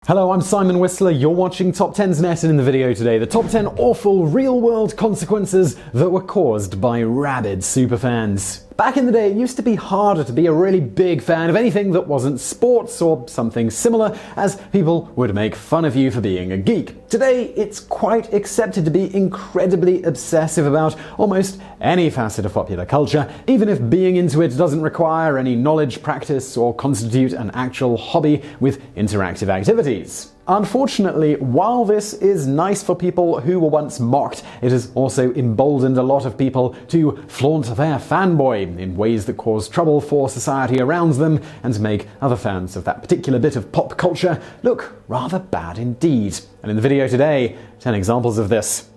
Hello, I'm Simon Whistler, you're watching TopTenZnet, and in the video today, the top 10 awful real-world consequences that were caused by rabid superfans. Back in the day, it used to be harder to be a really big fan of anything that wasn't sports or something similar, as people would make fun of you for being a geek. Today, it's quite accepted to be incredibly obsessive about almost any facet of popular culture, even if being into it doesn't require any knowledge, practice, or constitute an actual hobby with interactive activities. Unfortunately, while this is nice for people who were once mocked, it has also emboldened a lot of people to flaunt their fanboy in ways that cause trouble for society around them and make other fans of that particular bit of pop culture look rather bad indeed. And in the video today, 10 examples of this.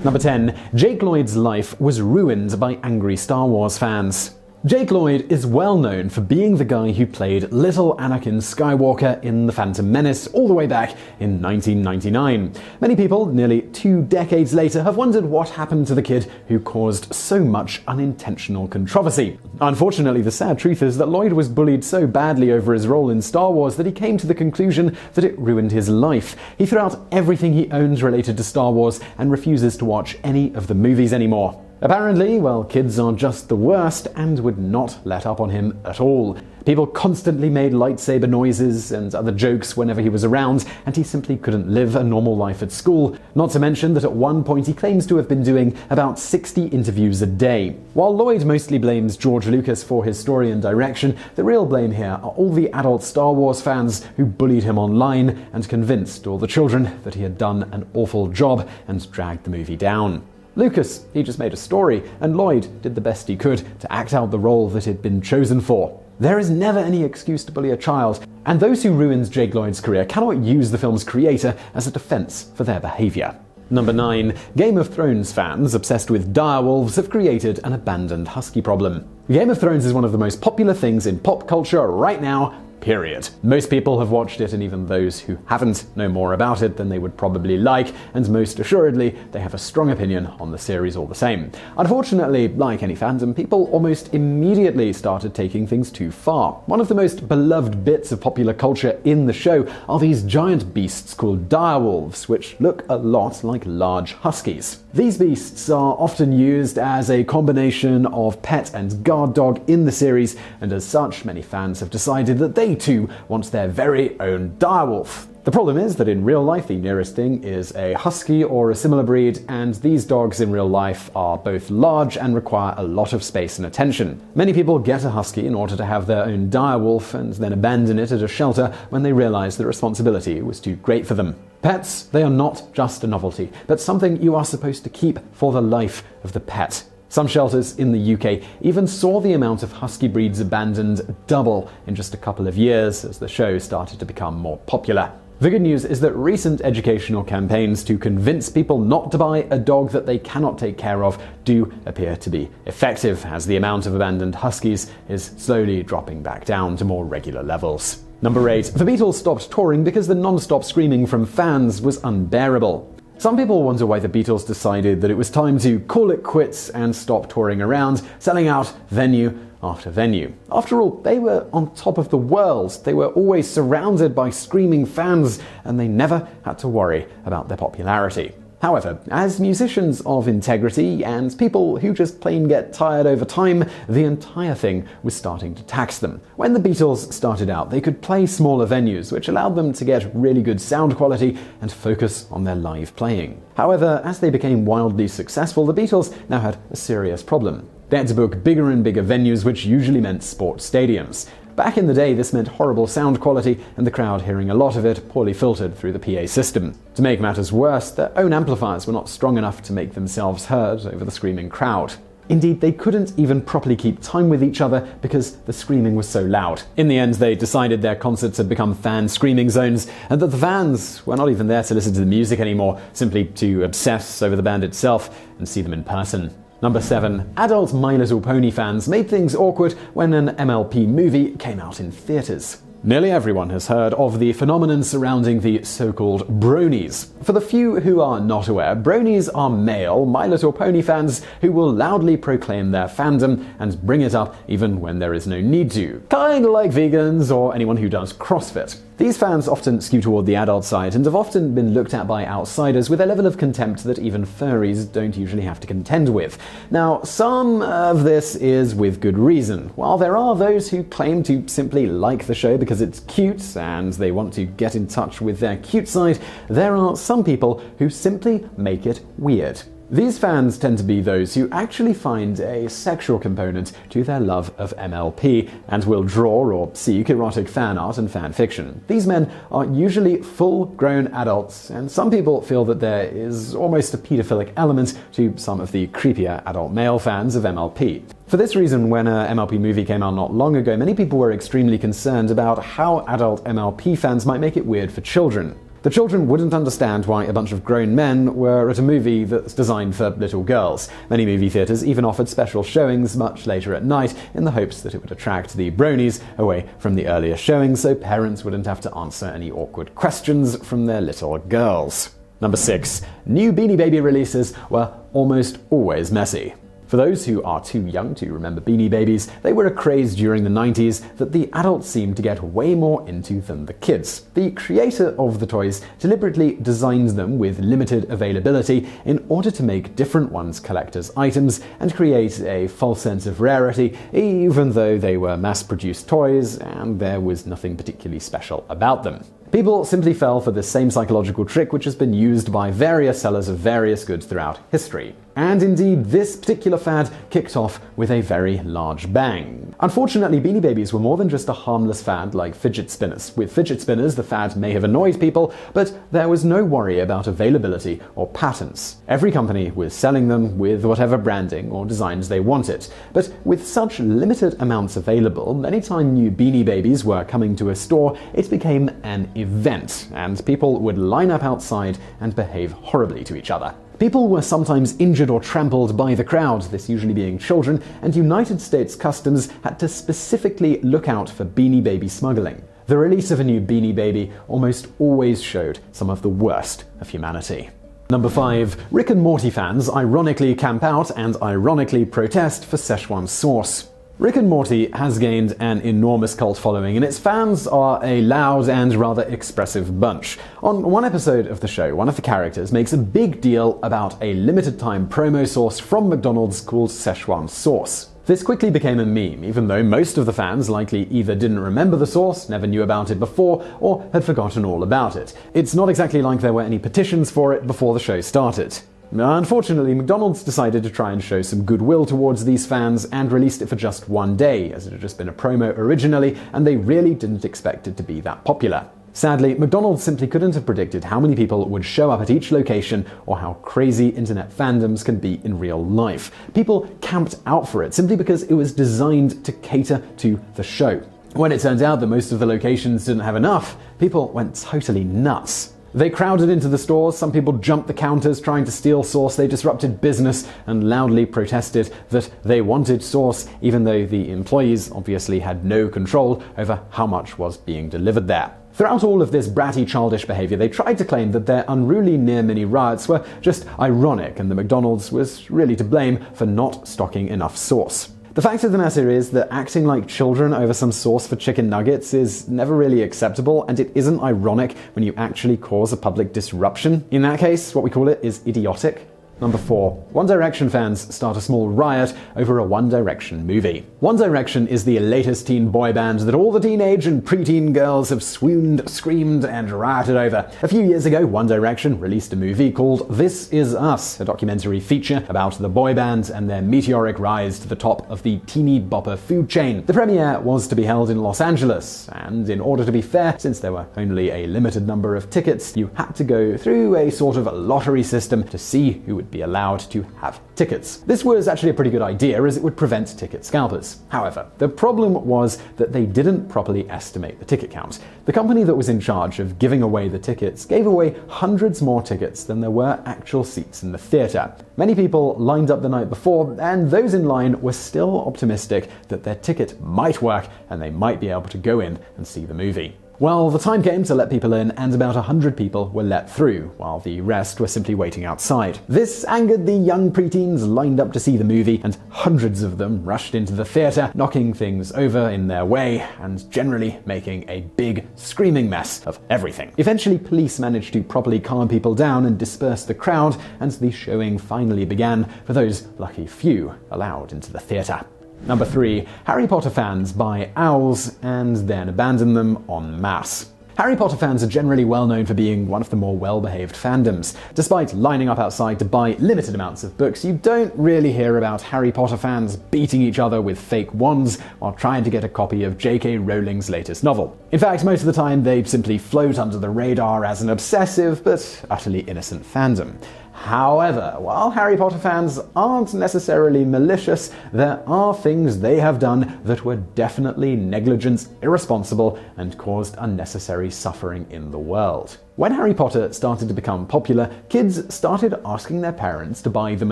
Number 10. Jake Lloyd's life was ruined by angry Star Wars fans. Jake Lloyd is well known for being the guy who played little Anakin Skywalker in The Phantom Menace all the way back in 1999. Many people, nearly 2 decades later, have wondered what happened to the kid who caused so much unintentional controversy. Unfortunately, the sad truth is that Lloyd was bullied so badly over his role in Star Wars that he came to the conclusion that it ruined his life. He threw out everything he owns related to Star Wars and refuses to watch any of the movies anymore. Apparently, well, kids are just the worst and would not let up on him at all. People constantly made lightsaber noises and other jokes whenever he was around, and he simply couldn't live a normal life at school. Not to mention that at one point he claims to have been doing about 60 interviews a day. While Lloyd mostly blames George Lucas for his story and direction, the real blame here are all the adult Star Wars fans who bullied him online and convinced all the children that he had done an awful job and dragged the movie down. Lucas, he just made a story, and Lloyd did the best he could to act out the role that he'd been chosen for. There is never any excuse to bully a child, and those who ruined Jake Lloyd's career cannot use the film's creator as a defense for their behavior. Number 9. Game of Thrones fans obsessed with direwolves have created an abandoned husky problem. Game of Thrones is one of the most popular things in pop culture right now, period. Most people have watched it, and even those who haven't know more about it than they would probably like, and most assuredly, they have a strong opinion on the series all the same. Unfortunately, like any fandom, people almost immediately started taking things too far. One of the most beloved bits of popular culture in the show are these giant beasts called direwolves, which look a lot like large huskies. These beasts are often used as a combination of pet and guard dog in the series, and as such, many fans have decided that they too want their very own direwolf. The problem is that in real life, the nearest thing is a husky or a similar breed, and these dogs in real life are both large and require a lot of space and attention. Many people get a husky in order to have their own direwolf and then abandon it at a shelter when they realize the responsibility was too great for them. Pets, they are not just a novelty, but something you are supposed to keep for the life of the pet. Some shelters in the UK even saw the amount of husky breeds abandoned double in just a couple of years as the show started to become more popular. The good news is that recent educational campaigns to convince people not to buy a dog that they cannot take care of do appear to be effective, as the amount of abandoned huskies is slowly dropping back down to more regular levels. Number 8. The Beatles stopped touring because the non-stop screaming from fans was unbearable. Some people wonder why the Beatles decided that it was time to call it quits and stop touring around, selling out venue after venue. After all, they were on top of the world. They were always surrounded by screaming fans, and they never had to worry about their popularity. However, as musicians of integrity and people who just plain get tired over time, the entire thing was starting to tax them. When the Beatles started out, they could play smaller venues, which allowed them to get really good sound quality and focus on their live playing. However, as they became wildly successful, the Beatles now had a serious problem. They had to book bigger and bigger venues, which usually meant sports stadiums. Back in the day, this meant horrible sound quality and the crowd hearing a lot of it poorly filtered through the PA system. To make matters worse, their own amplifiers were not strong enough to make themselves heard over the screaming crowd. Indeed, they couldn't even properly keep time with each other because the screaming was so loud. In the end, they decided their concerts had become fan screaming zones, and that the fans were not even there to listen to the music anymore, simply to obsess over the band itself and see them in person. Number 7. Adult My Little Pony fans made things awkward when an MLP movie came out in theaters. Nearly everyone has heard of the phenomenon surrounding the so-called bronies. For the few who are not aware, bronies are male My Little Pony fans who will loudly proclaim their fandom and bring it up even when there is no need to. Kinda like vegans or anyone who does CrossFit. These fans often skew toward the adult side and have often been looked at by outsiders with a level of contempt that even furries don't usually have to contend with. Now, some of this is with good reason. While there are those who claim to simply like the show because it's cute and they want to get in touch with their cute side, there are some people who simply make it weird. These fans tend to be those who actually find a sexual component to their love of MLP and will draw or seek erotic fan art and fan fiction. These men are usually full-grown adults, and some people feel that there is almost a pedophilic element to some of the creepier adult male fans of MLP. For this reason, when a MLP movie came out not long ago, many people were extremely concerned about how adult MLP fans might make it weird for children. The children wouldn't understand why a bunch of grown men were at a movie that's designed for little girls. Many movie theaters even offered special showings much later at night in the hopes that it would attract the bronies away from the earlier showings so parents wouldn't have to answer any awkward questions from their little girls. Number 6. New Beanie Baby releases were almost always messy. For those who are too young to remember Beanie Babies, they were a craze during the 90s that the adults seemed to get way more into than the kids. The creator of the toys deliberately designed them with limited availability in order to make different ones collector's items and create a false sense of rarity, even though they were mass-produced toys and there was nothing particularly special about them. People simply fell for the same psychological trick which has been used by various sellers of various goods throughout history. And indeed, this particular fad kicked off with a very large bang. Unfortunately, Beanie Babies were more than just a harmless fad like fidget spinners. With fidget spinners, the fad may have annoyed people, but there was no worry about availability or patents. Every company was selling them with whatever branding or designs they wanted. But with such limited amounts available, anytime new Beanie Babies were coming to a store, it became an event, and people would line up outside and behave horribly to each other. People were sometimes injured or trampled by the crowd, this usually being children, and United States Customs had to specifically look out for Beanie Baby smuggling. The release of a new Beanie Baby almost always showed some of the worst of humanity. Number 5. Rick and Morty fans ironically camp out and ironically protest for Szechuan sauce. Rick and Morty has gained an enormous cult following, and its fans are a loud and rather expressive bunch. On one episode of the show, one of the characters makes a big deal about a limited-time promo sauce from McDonald's called Szechuan sauce. This quickly became a meme, even though most of the fans likely either didn't remember the sauce, never knew about it before, or had forgotten all about it. It's not exactly like there were any petitions for it before the show started. Unfortunately, McDonald's decided to try and show some goodwill towards these fans and released it for just one day, as it had just been a promo originally, and they really didn't expect it to be that popular. Sadly, McDonald's simply couldn't have predicted how many people would show up at each location or how crazy internet fandoms can be in real life. People camped out for it simply because it was designed to cater to the show. When it turned out that most of the locations didn't have enough, people went totally nuts. They crowded into the stores, some people jumped the counters trying to steal sauce, they disrupted business and loudly protested that they wanted sauce, even though the employees obviously had no control over how much was being delivered there. Throughout all of this bratty childish behavior, they tried to claim that their unruly near-mini riots were just ironic and that McDonald's was really to blame for not stocking enough sauce. The fact of the matter is that acting like children over some sauce for chicken nuggets is never really acceptable, and it isn't ironic when you actually cause a public disruption. In that case, what we call it is idiotic. Number 4. One Direction fans start a small riot over a One Direction movie. One Direction is the latest teen boy band that all the teenage and preteen girls have swooned, screamed, and rioted over. A few years ago, One Direction released a movie called This Is Us, a documentary feature about the boy band and their meteoric rise to the top of the teeny bopper food chain. The premiere was to be held in Los Angeles, and in order to be fair, since there were only a limited number of tickets, you had to go through a sort of lottery system to see who would would be allowed to have tickets. This was actually a pretty good idea, as it would prevent ticket scalpers. However, the problem was that they didn't properly estimate the ticket count. The company that was in charge of giving away the tickets gave away hundreds more tickets than there were actual seats in the theatre. Many people lined up the night before, and those in line were still optimistic that their ticket might work and they might be able to go in and see the movie. Well, the time came to let people in, and about 100 people were let through, while the rest were simply waiting outside. This angered the young preteens lined up to see the movie, and hundreds of them rushed into the theatre, knocking things over in their way, and generally making a big, screaming mess of everything. Eventually, police managed to properly calm people down and disperse the crowd, and the showing finally began for those lucky few allowed into the theatre. Number 3. Harry Potter fans buy owls and then abandon them en masse. Harry Potter fans are generally well known for being one of the more well-behaved fandoms. Despite lining up outside to buy limited amounts of books, you don't really hear about Harry Potter fans beating each other with fake wands while trying to get a copy of J.K. Rowling's latest novel. In fact, most of the time they simply float under the radar as an obsessive but utterly innocent fandom. However, while Harry Potter fans aren't necessarily malicious, there are things they have done that were definitely negligent, irresponsible, and caused unnecessary suffering in the world. When Harry Potter started to become popular, kids started asking their parents to buy them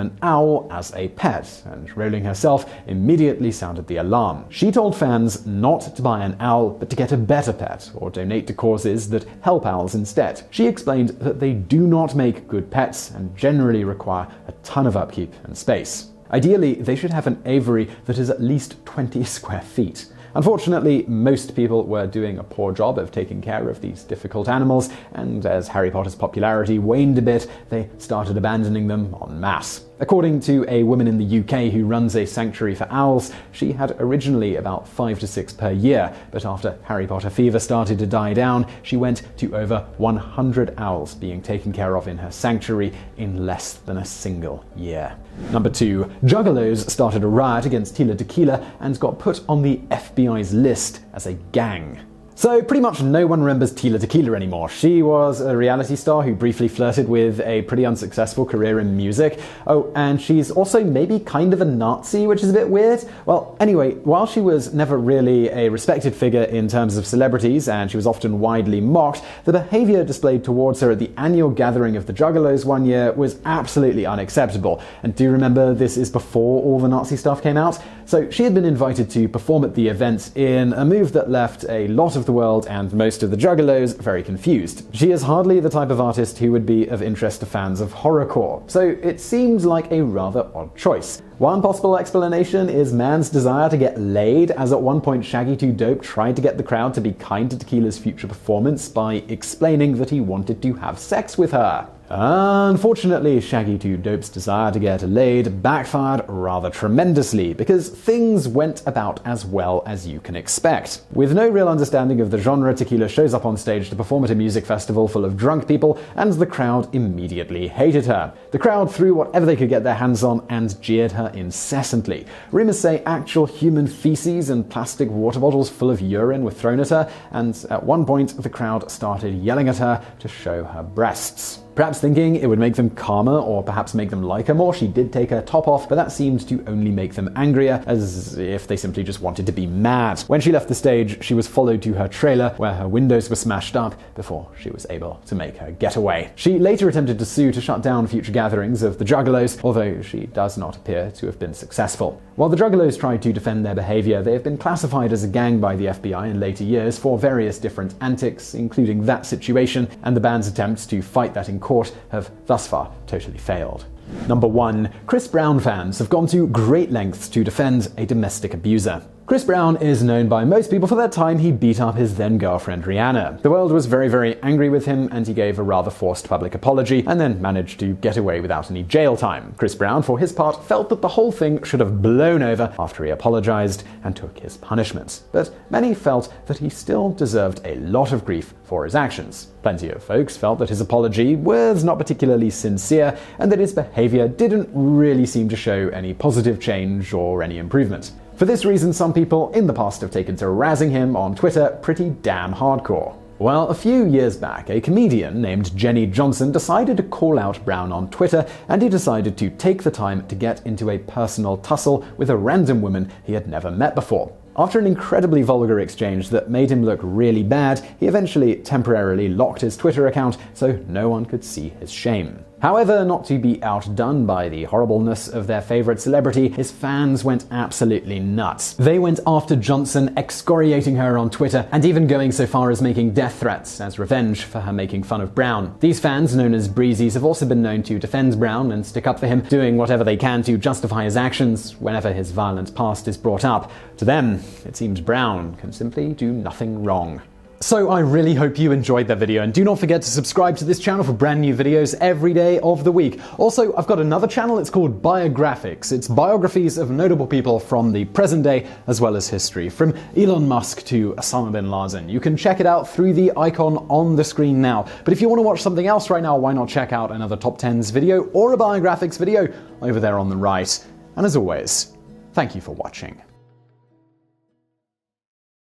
an owl as a pet, and Rowling herself immediately sounded the alarm. She told fans not to buy an owl, but to get a better pet, or donate to causes that help owls instead. She explained that they do not make good pets, and generally require a ton of upkeep and space. Ideally, they should have an aviary that is at least 20 square feet. Unfortunately, most people were doing a poor job of taking care of these difficult animals, and as Harry Potter's popularity waned a bit, they started abandoning them en masse. According to a woman in the UK who runs a sanctuary for owls, she had originally about 5 to 6 per year, but after Harry Potter fever started to die down, she went to over 100 owls being taken care of in her sanctuary in less than a single year. Number 2. Juggalos started a riot against Tila Tequila and got put on the FBI's list as a gang. So pretty much no one remembers Tila Tequila anymore. She was a reality star who briefly flirted with a pretty unsuccessful career in music. Oh, and she's also maybe kind of a Nazi, which is a bit weird. Well, anyway, while she was never really a respected figure in terms of celebrities, and she was often widely mocked, the behavior displayed towards her at the annual gathering of the Juggalos one year was absolutely unacceptable. And do you remember, this is before all the Nazi stuff came out? So she had been invited to perform at the event in a move that left a lot of the world and most of the Juggalos very confused. She is hardly the type of artist who would be of interest to fans of horrorcore, so it seems like a rather odd choice. One possible explanation is man's desire to get laid, as at one point Shaggy 2 Dope tried to get the crowd to be kind to Tequila's future performance by explaining that he wanted to have sex with her. Unfortunately, Shaggy 2 Dope's desire to get laid backfired rather tremendously, because things went about as well as you can expect. With no real understanding of the genre, Tequila shows up on stage to perform at a music festival full of drunk people, and the crowd immediately hated her. The crowd threw whatever they could get their hands on and jeered her incessantly. Rumors say actual human feces and plastic water bottles full of urine were thrown at her, and at one point the crowd started yelling at her to show her breasts. Perhaps thinking it would make them calmer or perhaps make them like her more, she did take her top off, but that seemed to only make them angrier, as if they simply just wanted to be mad. When she left the stage, she was followed to her trailer, where her windows were smashed up before she was able to make her getaway. She later attempted to sue to shut down future gatherings of the Juggalos, although she does not appear to have been successful. While the Juggalos tried to defend their behavior, they have been classified as a gang by the FBI in later years for various different antics, including that situation, and the band's attempts to fight that in court have thus far totally failed. Number 1. Chris Brown fans have gone to great lengths to defend a domestic abuser. Chris Brown is known by most people for that time he beat up his then-girlfriend Rihanna. The world was very, very angry with him, and he gave a rather forced public apology and then managed to get away without any jail time. Chris Brown, for his part, felt that the whole thing should have blown over after he apologized and took his punishment. But many felt that he still deserved a lot of grief for his actions. Plenty of folks felt that his apology was not particularly sincere and that his behavior didn't really seem to show any positive change or any improvement. For this reason, some people in the past have taken to razzing him on Twitter pretty damn hardcore. Well, a few years back, a comedian named Jenny Johnson decided to call out Brown on Twitter, and he decided to take the time to get into a personal tussle with a random woman he had never met before. After an incredibly vulgar exchange that made him look really bad, he eventually temporarily locked his Twitter account so no one could see his shame. However, not to be outdone by the horribleness of their favorite celebrity, his fans went absolutely nuts. They went after Johnson, excoriating her on Twitter, and even going so far as making death threats as revenge for her making fun of Brown. These fans, known as Breezies, have also been known to defend Brown and stick up for him, doing whatever they can to justify his actions whenever his violent past is brought up. To them, it seems Brown can simply do nothing wrong. So I really hope you enjoyed that video, and do not forget to subscribe to this channel for brand new videos every day of the week. Also, I've got another channel, it's called Biographics. It's biographies of notable people from the present day as well as history, from Elon Musk to Osama bin Laden. You can check it out through the icon on the screen now. But if you want to watch something else right now, why not check out another TopTenz video or a Biographics video over there on the right. And as always, thank you for watching.